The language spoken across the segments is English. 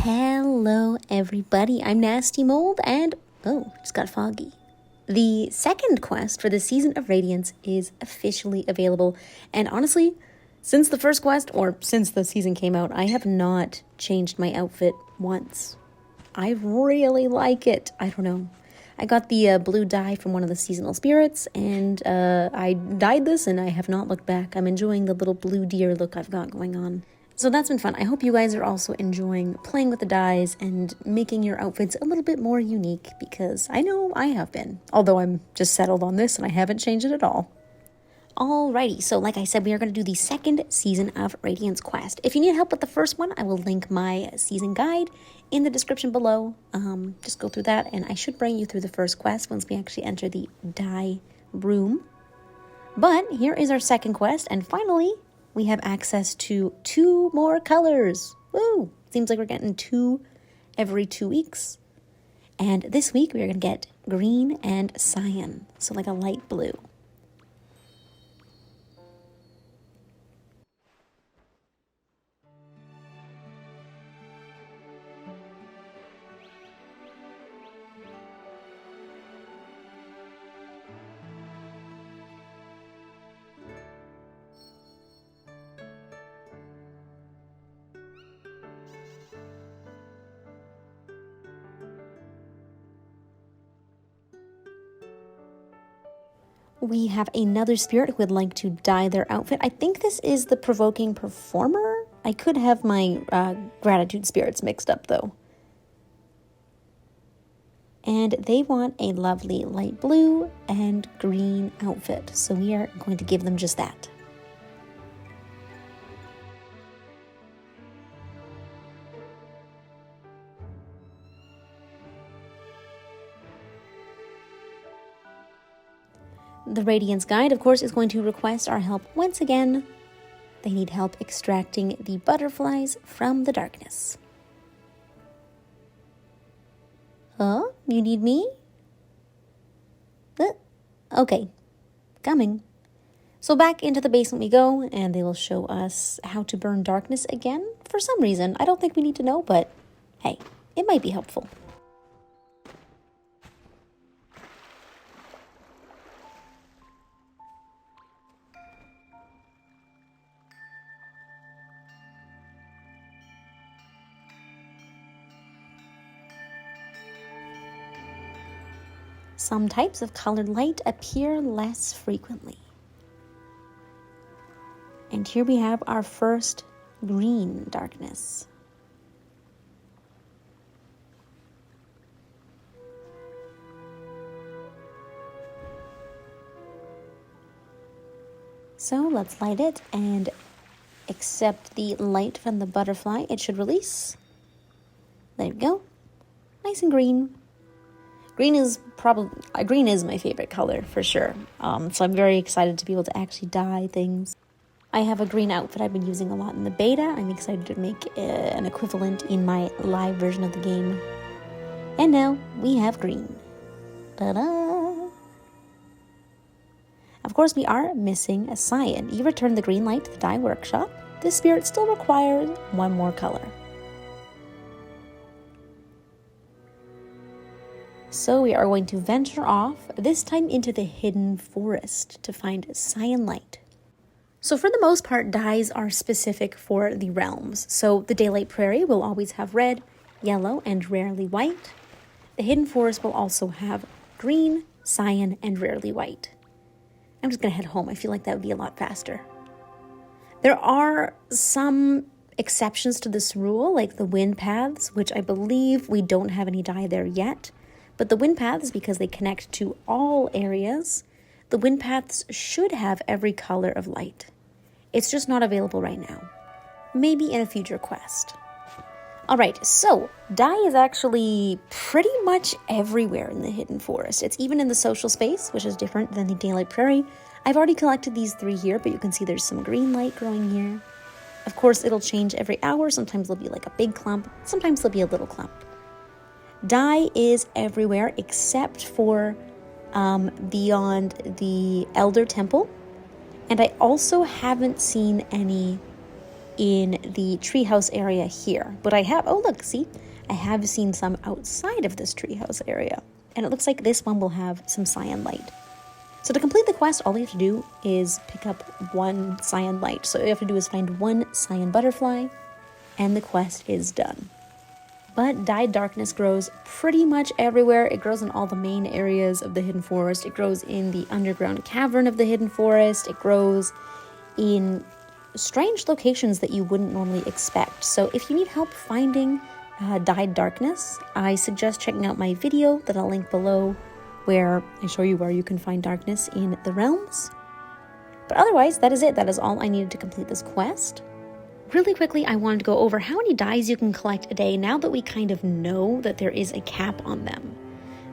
Hello everybody, I'm nastymold and just got foggy. The second quest for the season of Radiance is officially available, and honestly, since the first quest, or since the season came out, I have not changed my outfit once. I really like it. I don't know. I got the blue dye from one of the seasonal spirits, and I dyed this and I have not looked back. I'm enjoying the little blue deer look I've got going on. So that's been fun. I hope you guys are also enjoying playing with the dyes and making your outfits a little bit more unique, because I know I have been. Although I'm just settled on this and I haven't changed it at all. Alrighty, so like I said, we are going to do the second season of Radiance quest. If you need help with the first one, I will link my season guide in the description below. Just go through that, and I should bring you through the first quest once we actually enter the dye room. But here is our second quest, and finally, we have access to 2 more colors. Woo! Seems like we're getting 2 every 2 weeks. And this week, we are going to get green and cyan, so like a light blue. We have another spirit who would like to dye their outfit. I think this is the provoking performer. I could have my gratitude spirits mixed up though. And they want a lovely light blue and green outfit, so we are going to give them just that. The Radiance Guide, of course, is going to request our help once again. They need help extracting the butterflies from the darkness. Huh? You need me? Okay. Coming. So back into the basement we go, and they will show us how to burn darkness again. For some reason, I don't think we need to know, but hey, it might be helpful. Some types of colored light appear less frequently. And here we have our first green darkness. So let's light it and accept the light from the butterfly. It should release. There we go. Nice and green. Green is my favorite color for sure. So I'm very excited to be able to actually dye things. I have a green outfit I've been using a lot in the beta. I'm excited to make an equivalent in my live version of the game. And now we have green. Ta-da! Of course, we are missing a cyan. You returned the green light to the dye workshop. This spirit still requires 1 more color. So we are going to venture off, this time into the hidden forest, to find cyan light. So for the most part, dyes are specific for the realms. So the Daylight Prairie will always have red, yellow, and rarely white. The hidden forest will also have green, cyan, and rarely white. I'm just going to head home. I feel like that would be a lot faster. There are some exceptions to this rule, like the wind paths, which I believe we don't have any dye there yet. But the wind paths, because they connect to all areas, the wind paths should have every color of light. It's just not available right now. Maybe in a future quest. Alright, so dye is actually pretty much everywhere in the hidden forest. It's even in the social space, which is different than the Daylight Prairie. I've already collected these 3 here, but you can see there's some green light growing here. Of course, it'll change every hour. Sometimes there'll be like a big clump. Sometimes there'll be a little clump. Dye is everywhere except for beyond the Elder Temple. And I also haven't seen any in the treehouse area here. But I have, oh look, see? I have seen some outside of this treehouse area. And it looks like this one will have some cyan light. So to complete the quest, all you have to do is pick up one cyan light. So all you have to do is find one cyan butterfly, and the quest is done. But dyed darkness grows pretty much everywhere. It grows in all the main areas of the hidden forest. It grows in the underground cavern of the hidden forest. It grows in strange locations that you wouldn't normally expect. So if you need help finding dyed darkness, I suggest checking out my video that I'll link below, where I show you where you can find darkness in the realms. But otherwise, that is it. That is all I needed to complete this quest. Really quickly, I wanted to go over how many dyes you can collect a day now that we kind of know that there is a cap on them.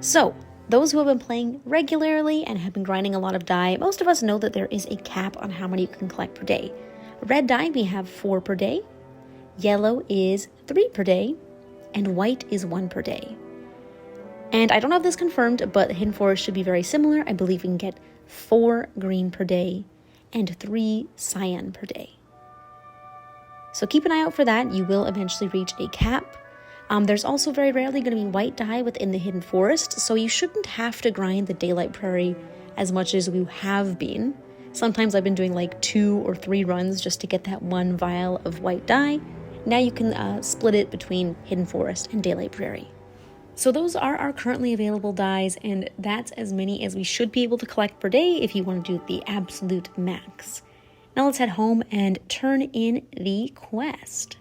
So, those who have been playing regularly and have been grinding a lot of dye, most of us know that there is a cap on how many you can collect per day. Red dye, we have 4 per day. Yellow is 3 per day. And white is 1 per day. And I don't have this confirmed, but the hidden forest should be very similar. I believe we can get 4 green per day and 3 cyan per day. So keep an eye out for that. You will eventually reach a cap. There's also very rarely going to be white dye within the hidden forest, so you shouldn't have to grind the daylight prairie as much as we have been. Sometimes I've been doing like 2 or 3 runs just to get that 1 vial of white dye. Now you can split it between hidden forest and daylight prairie. So those are our currently available dyes, and that's as many as we should be able to collect per day if you want to do the absolute max. Now let's head home and turn in the quest.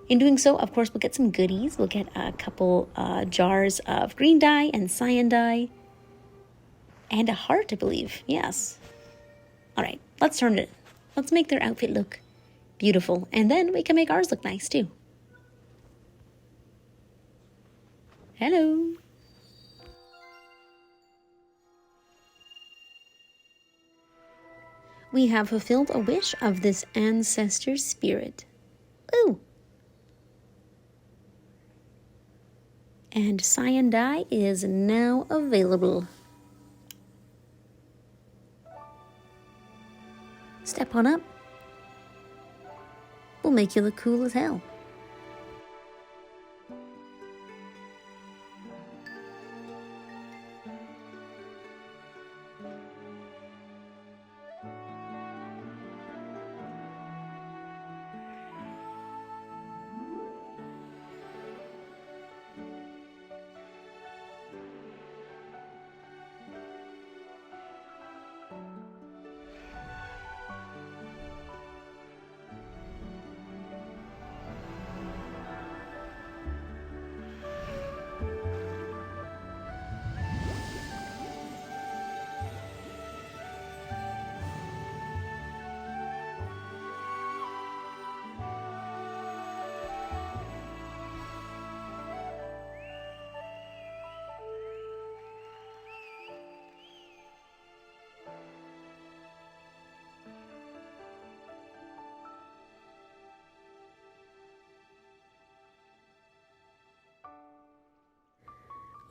In doing so, of course, we'll get some goodies. We'll get a couple jars of green dye and cyan dye. And a heart, I believe. Yes. Alright, let's turn it in. Let's make their outfit look beautiful. And then we can make ours look nice, too. Hello. We have fulfilled a wish of this ancestor spirit. Ooh. And cyan dye is now available. Step on up. We'll make you look cool as hell.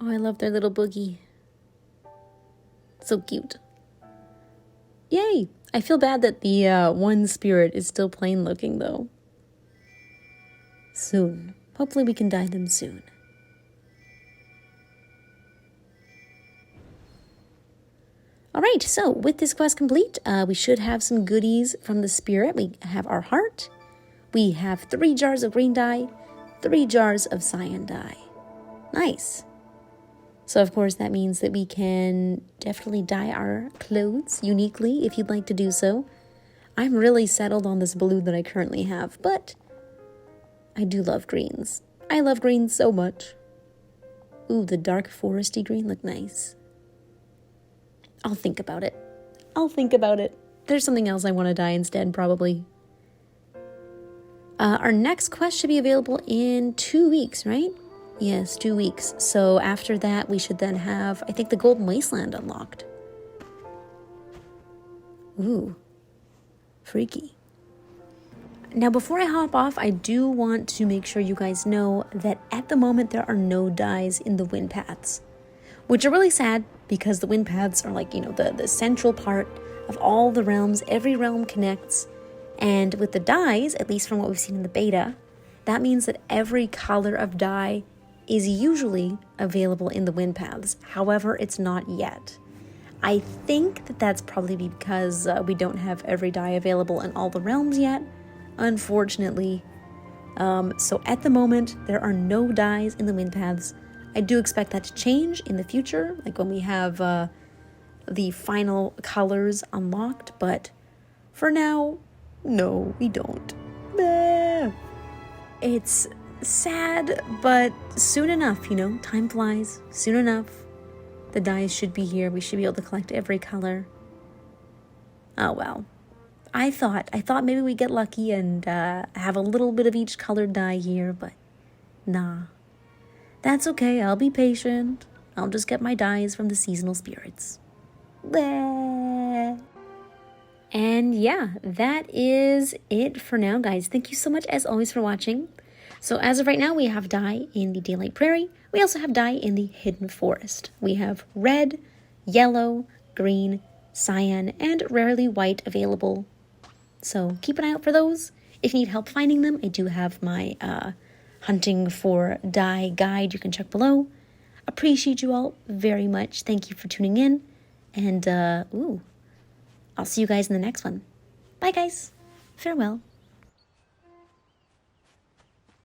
Oh, I love their little boogie. So cute. Yay! I feel bad that the one spirit is still plain looking, though. Soon. Hopefully we can dye them soon. Alright, so with this quest complete, we should have some goodies from the spirit. We have our heart. We have 3 jars of green dye, 3 jars of cyan dye. Nice. So of course that means that we can definitely dye our clothes uniquely if you'd like to do so. I'm really settled on this blue that I currently have, but I do love greens. I love greens so much. Ooh, the dark foresty green look nice. I'll think about it. There's something else I want to dye instead, probably. Our next quest should be available in 2 weeks, right? Yes, 2 weeks. So after that, we should then have, I think, the Golden Wasteland unlocked. Ooh, freaky. Now, before I hop off, I do want to make sure you guys know that at the moment there are no dyes in the wind paths, which are really sad because the wind paths are like, the central part of all the realms. Every realm connects, And with the dyes, at least from what we've seen in the beta, that means that every color of dye is usually available in the wind paths. However, it's not yet. I think that that's probably because we don't have every dye available in all the realms yet, unfortunately. So at the moment, there are no dyes in the wind paths. I do expect that to change in the future, like when we have the final colors unlocked, but for now, no, we don't. Bah. It's sad, but soon enough, you know, time flies. Soon enough, the dyes should be here. We should be able to collect every color. Oh well. I thought maybe we'd get lucky and have a little bit of each colored dye here, but nah. That's okay, I'll be patient. I'll just get my dyes from the seasonal spirits. Bleh. And yeah, that is it for now, guys. Thank you so much, as always, for watching. So as of right now, we have dye in the Daylight Prairie. We also have dye in the Hidden Forest. We have red, yellow, green, cyan, and rarely white available. So keep an eye out for those. If you need help finding them, I do have my hunting for dye guide you can check below. Appreciate you all very much. Thank you for tuning in. And, I'll see you guys in the next one. Bye, guys. Farewell.